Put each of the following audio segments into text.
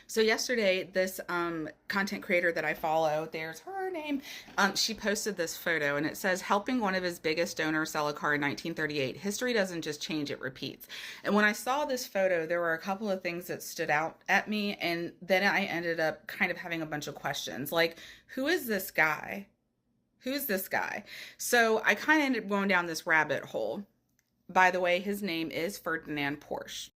So yesterday, this content creator that I follow, there's her name, she posted this photo and it says, helping one of his biggest donors sell a car in 1938. History doesn't just change, it repeats. And when I saw this photo, there were a couple of things that stood out at me. And then I ended up kind of having a bunch of questions like, who is this guy? Who's this guy? So I kind of ended up going down this rabbit hole. By the way, his name is Ferdinand Porsche.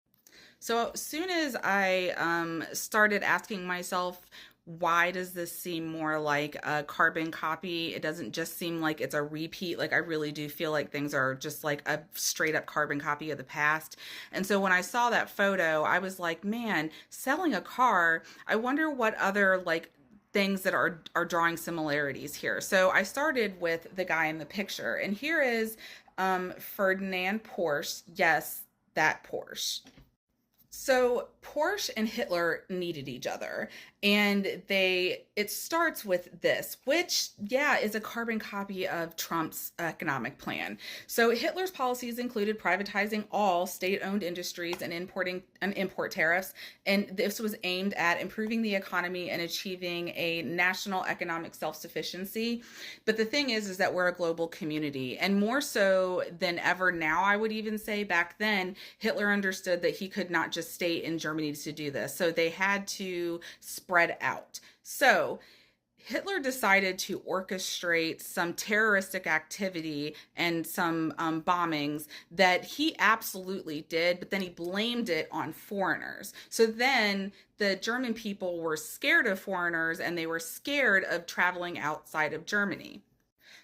So as soon as I started asking myself, why does this seem more like a carbon copy? It doesn't just seem like it's a repeat. Like I really do feel like things are just like a straight up carbon copy of the past. And so when I saw that photo, I was like, man, selling a car, I wonder what other like things that are drawing similarities here. So I started with the guy in the picture, and here is Ferdinand Porsche. Yes, that Porsche. So Porsche and Hitler needed each other, and it starts with this, which yeah is a carbon copy of Trump's economic plan. So Hitler's policies included privatizing all state-owned industries and importing and import tariffs, and this was aimed at improving the economy and achieving a national economic self-sufficiency. But the thing is that we're a global community, and more so than ever now, I would even say back then, Hitler understood that he could not just stay in Germany to do this. So they had to spread out. So Hitler decided to orchestrate some terroristic activity and some bombings that he absolutely did, but then he blamed it on foreigners. So then the German people were scared of foreigners and they were scared of traveling outside of Germany.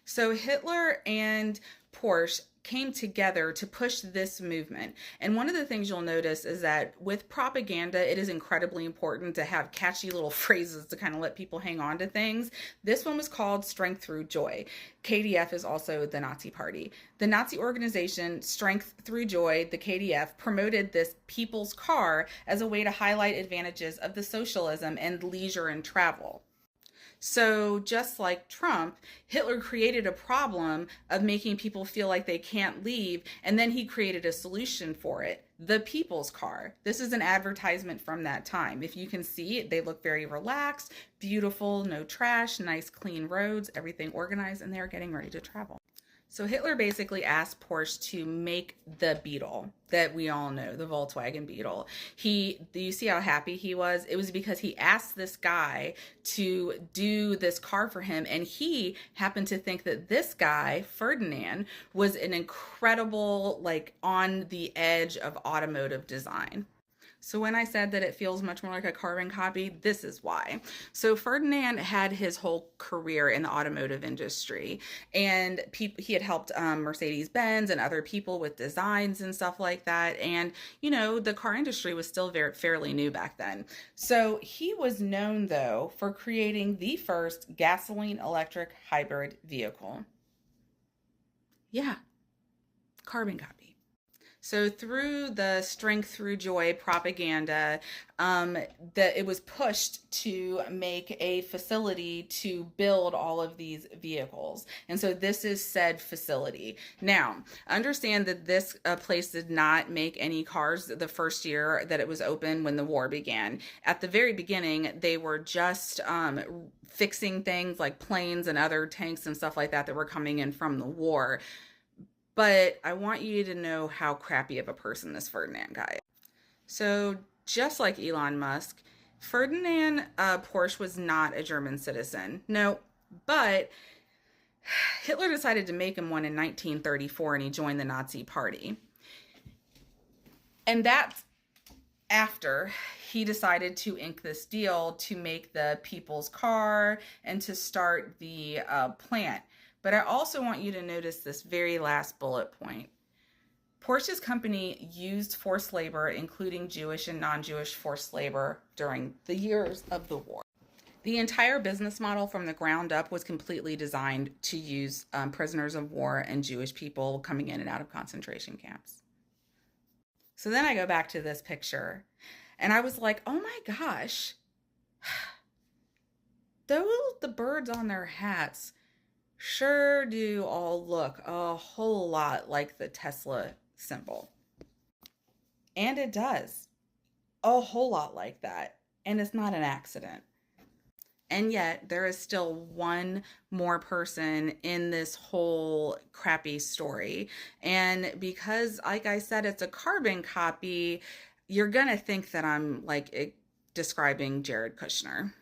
So Hitler and Porsche came together to push this movement. And one of the things you'll notice is that with propaganda, it is incredibly important to have catchy little phrases to kind of let people hang on to things. This one was called Strength Through Joy. KDF is also the Nazi party. The Nazi organization Strength Through Joy, the KDF, promoted this people's car as a way to highlight advantages of the socialism and leisure and travel. So, just like Trump, Hitler created a problem of making people feel like they can't leave, and then he created a solution for it, the people's car. This is an advertisement from that time. If you can see, they look very relaxed, beautiful, no trash, nice clean roads, everything organized, and they're getting ready to travel. So Hitler basically asked Porsche to make the Beetle that we all know, the Volkswagen Beetle. Do you see how happy he was? It was because he asked this guy to do this car for him, and he happened to think that this guy, Ferdinand, was an incredible, like on the edge of automotive design. So when I said that it feels much more like a carbon copy, this is why. So Ferdinand had his whole career in the automotive industry, and he had helped Mercedes-Benz and other people with designs and stuff like that. And, you know, the car industry was still fairly new back then. So he was known, though, for creating the first gasoline electric hybrid vehicle. Yeah, carbon copy. So through the Strength Through Joy propaganda, that it was pushed to make a facility to build all of these vehicles. And so this is said facility. Now, understand that this place did not make any cars the first year that it was open when the war began. At the very beginning, they were just fixing things like planes and other tanks and stuff like that that were coming in from the war. But I want you to know how crappy of a person this Ferdinand guy is. So just like Elon Musk, Ferdinand Porsche was not a German citizen. No, but Hitler decided to make him one in 1934 and he joined the Nazi party. And that's after he decided to ink this deal to make the people's car and to start the plant. But I also want you to notice this very last bullet point. Porsche's company used forced labor, including Jewish and non-Jewish forced labor, during the years of the war. The entire business model from the ground up was completely designed to use prisoners of war and Jewish people coming in and out of concentration camps. So then I go back to this picture, and I was like, oh my gosh, the birds on their hats sure do all look a whole lot like the Tesla symbol. And it does. A whole lot like that. and it's not an accident. And yet, there is still one more person in this whole crappy story. And because, like I said, it's a carbon copy, you're going to think that I'm like describing Jared Kushner.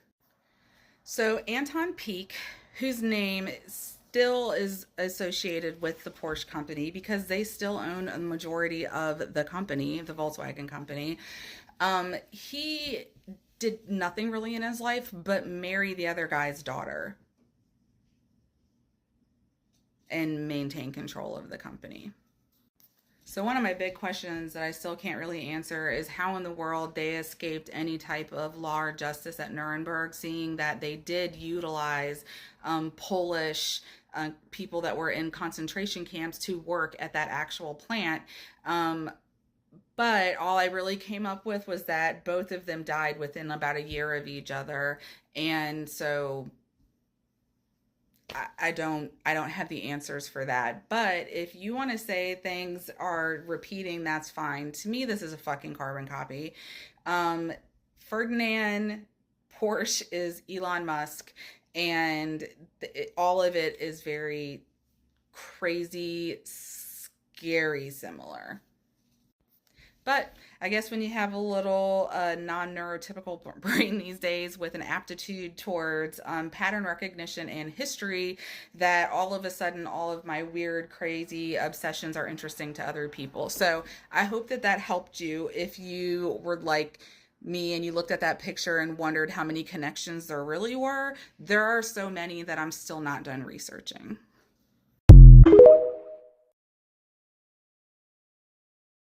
So, Anton Pieck, whose name still is associated with the Porsche company because they still own a majority of the company, the Volkswagen company, he did nothing really in his life but marry the other guy's daughter and maintain control of the company. So one of my big questions that I still can't really answer is how in the world they escaped any type of law or justice at Nuremberg, seeing that they did utilize Polish people that were in concentration camps to work at that actual plant. But all I really came up with was that both of them died within about a year of each other. And so I don't have the answers for that. But if you want to say things are repeating, that's fine. To me, this is a fucking carbon copy. Ferdinand Porsche is Elon Musk, and all of it is very crazy, scary similar. But I guess when you have a little non-neurotypical brain these days with an aptitude towards pattern recognition and history, that all of a sudden all of my weird, crazy obsessions are interesting to other people. So I hope that that helped you if you were like me and you looked at that picture and wondered how many connections there really were. There are so many that I'm still not done researching.